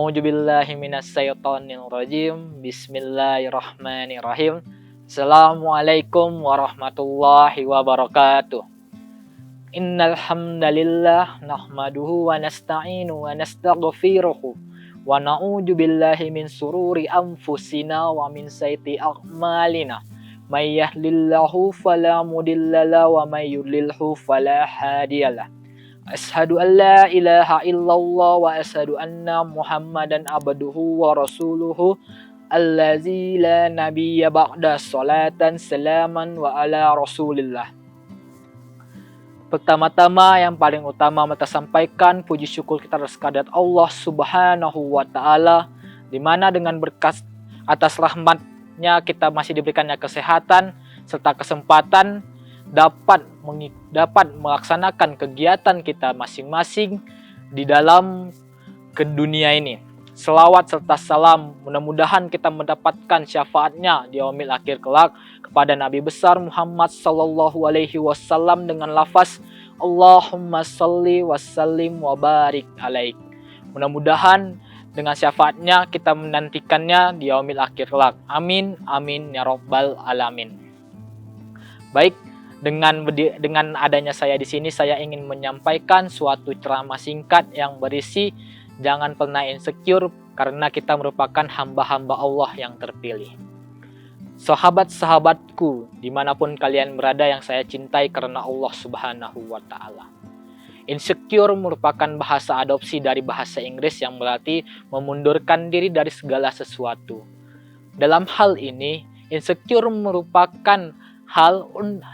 A'udzubillahi minasyaitonirrajim. Bismillahirrahmanirrahim. Assalamualaikum warahmatullahi wabarakatuh. Innal hamdalillah nahmaduhu wa nasta'inu wa nastaghfiruhu wa na'udzubillahi min sururi anfusina wa min sayyiati a'malina. May yahdihillahu fala mudhillalah wa may yudlilhu fala hadiyalah. Asyhadu an la ilaha illallah wa asyhadu anna Muhammadan abduhu wa rasuluhu allazi la nabiyya ba'da salatan salaman wa ala rasulillah. Pertama-tama yang paling utama kita sampaikan puji syukur kita atas kehadirat Allah Subhanahu wa taala, di mana dengan berkat atas rahmatnya kita masih diberikannya kesehatan serta kesempatan dapat melaksanakan kegiatan kita masing-masing di dalam ke dunia ini. Selawat serta salam mudah-mudahan kita mendapatkan syafaatnya di yaumil akhir kelak kepada Nabi besar Muhammad sallallahu alaihi wasallam dengan lafaz Allahumma shalli wa sallim wa barik alaik. Mudah-mudahan dengan syafaatnya kita menantikannya di yaumil akhir kelak. Amin amin ya rabbal alamin. Baik, dengan adanya saya di sini, saya ingin menyampaikan suatu ceramah singkat yang berisi jangan pernah insecure karena kita merupakan hamba-hamba Allah yang terpilih. Sahabat-sahabatku, dimanapun kalian berada yang saya cintai karena Allah Subhanahu wa ta'ala. Insecure merupakan bahasa adopsi dari bahasa Inggris yang berarti memundurkan diri dari segala sesuatu. Dalam hal ini, insecure merupakan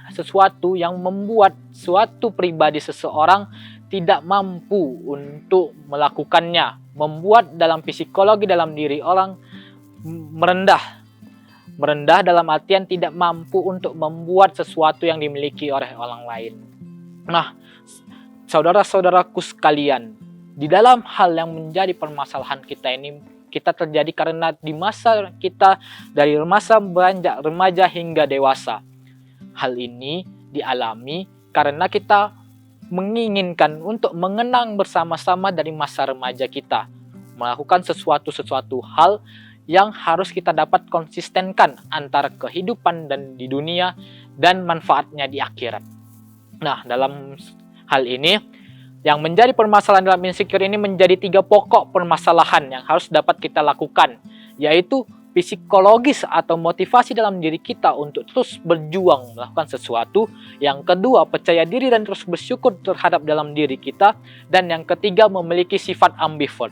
sesuatu yang membuat suatu pribadi seseorang tidak mampu untuk melakukannya, membuat dalam psikologi dalam diri orang merendah dalam artian tidak mampu untuk membuat sesuatu yang dimiliki oleh orang lain. Nah, saudara-saudaraku sekalian, di dalam hal yang menjadi permasalahan kita ini, kita terjadi karena di masa kita dari masa beranjak remaja hingga dewasa. Hal ini dialami karena kita menginginkan untuk mengenang bersama-sama dari masa remaja kita, melakukan sesuatu hal yang harus kita dapat konsistenkan antara kehidupan dan di dunia dan manfaatnya di akhirat. Nah, dalam hal ini yang menjadi permasalahan dalam insecure ini menjadi 3 pokok permasalahan yang harus dapat kita lakukan, yaitu psikologis atau motivasi dalam diri kita untuk terus berjuang melakukan sesuatu. Yang kedua, percaya diri dan terus bersyukur terhadap dalam diri kita. Dan yang ketiga, memiliki sifat ambivert.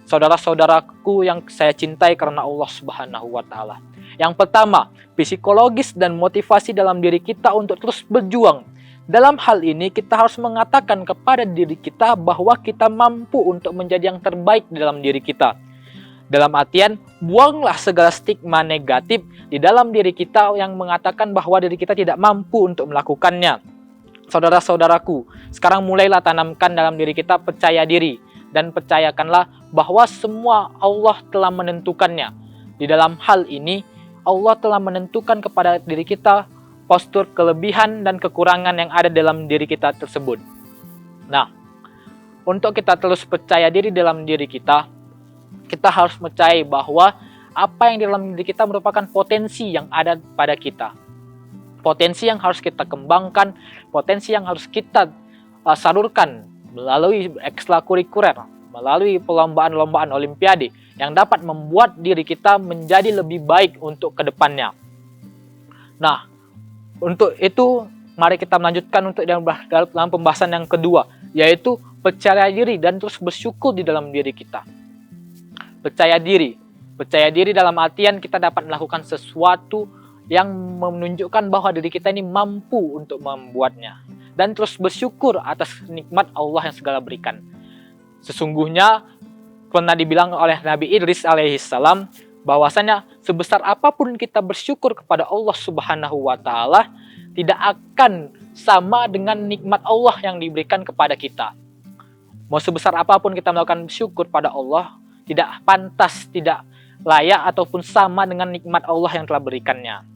Saudara-saudaraku yang saya cintai karena Allah Subhanahu wa ta'ala. Yang pertama, psikologis dan motivasi dalam diri kita untuk terus berjuang. Dalam hal ini kita harus mengatakan kepada diri kita bahwa kita mampu untuk menjadi yang terbaik dalam diri kita. Dalam artian, buanglah segala stigma negatif di dalam diri kita yang mengatakan bahwa diri kita tidak mampu untuk melakukannya. Saudara-saudaraku, sekarang mulailah tanamkan dalam diri kita percaya diri. Dan percayakanlah bahwa semua Allah telah menentukannya. Di dalam hal ini, Allah telah menentukan kepada diri kita postur kelebihan dan kekurangan yang ada dalam diri kita tersebut. Nah, untuk kita terus percaya diri dalam diri kita harus percaya bahwa apa yang di dalam diri kita merupakan potensi yang ada pada kita. Potensi yang harus kita kembangkan, potensi yang harus kita salurkan melalui ekstrakurikuler, melalui perlombaan-lombaan olimpiade yang dapat membuat diri kita menjadi lebih baik untuk kedepannya. Nah, untuk itu mari kita melanjutkan untuk dalam pembahasan yang kedua, yaitu percaya diri dan terus bersyukur di dalam diri kita. Percaya diri dalam artian kita dapat melakukan sesuatu yang menunjukkan bahwa diri kita ini mampu untuk membuatnya. Dan terus bersyukur atas nikmat Allah yang segala berikan. Sesungguhnya pernah dibilang oleh Nabi Idris alaihissalam bahwasanya sebesar apapun kita bersyukur kepada Allah Subhanahu wa ta'ala tidak akan sama dengan nikmat Allah yang diberikan kepada kita. Mau sebesar apapun kita melakukan syukur pada Allah, tidak pantas, tidak layak ataupun sama dengan nikmat Allah yang telah berikannya.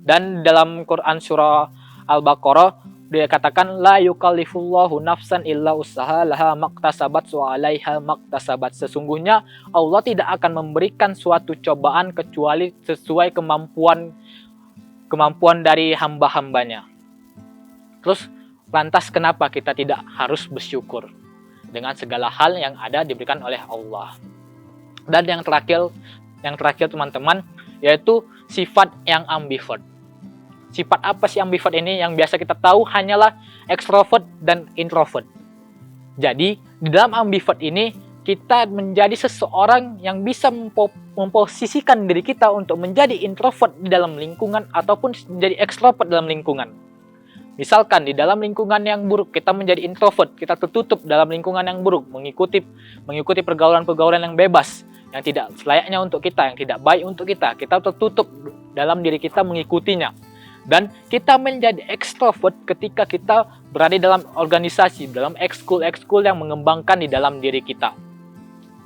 Dan dalam Quran surah Al-Baqarah dia katakan la yukallifullahu nafsan illa usaha laha maktasabat wa 'alaiha maktasabat. Sesungguhnya Allah tidak akan memberikan suatu cobaan kecuali sesuai kemampuan dari hamba-hambanya. Terus lantas kenapa kita tidak harus bersyukur dengan segala hal yang ada diberikan oleh Allah? Dan yang terakhir teman-teman, yaitu sifat yang ambivert. Sifat apa sih ambivert ini? Yang biasa kita tahu hanyalah extrovert dan introvert. Jadi, di dalam ambivert ini, kita menjadi seseorang yang bisa memposisikan diri kita untuk menjadi introvert di dalam lingkungan ataupun menjadi extrovert dalam lingkungan. Misalkan di dalam lingkungan yang buruk, kita menjadi introvert, kita tertutup dalam lingkungan yang buruk, mengikuti pergaulan-pergaulan yang bebas, yang tidak selayaknya untuk kita, yang tidak baik untuk kita. Kita tertutup dalam diri kita mengikutinya. Dan kita menjadi ekstrovert ketika kita berada dalam organisasi, dalam ekskul yang mengembangkan di dalam diri kita.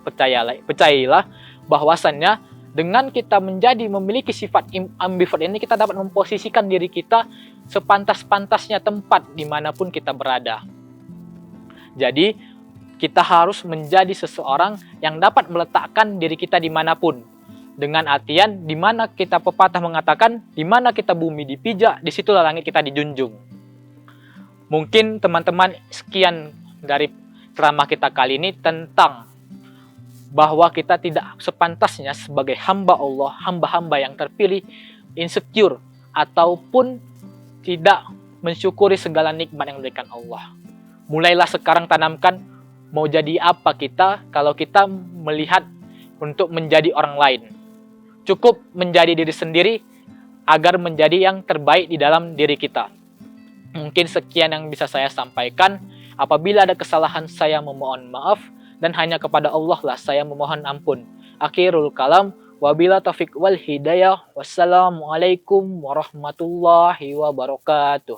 Percayalah bahwasannya dengan kita memiliki sifat ambivert ini, kita dapat memposisikan diri kita sepantas-pantasnya tempat dimanapun kita berada. Jadi, kita harus menjadi seseorang yang dapat meletakkan diri kita dimanapun. Dengan artian, di mana kita pepatah mengatakan, di mana kita bumi dipijak, disitulah langit kita dijunjung. Mungkin teman-teman sekian dari ceramah kita kali ini tentang bahwa kita tidak sepantasnya sebagai hamba Allah, hamba-hamba yang terpilih, insecure, ataupun tidak mensyukuri segala nikmat yang diberikan Allah. Mulailah sekarang tanamkan, mau jadi apa kita kalau kita melihat untuk menjadi orang lain. Cukup menjadi diri sendiri agar menjadi yang terbaik di dalam diri kita. Mungkin sekian yang bisa saya sampaikan. Apabila ada kesalahan, saya memohon maaf. Dan hanya kepada Allah lah saya memohon ampun. Akhirul kalam. Wabila taufiq wal hidayah. Wassalamualaikum warahmatullahi wabarakatuh.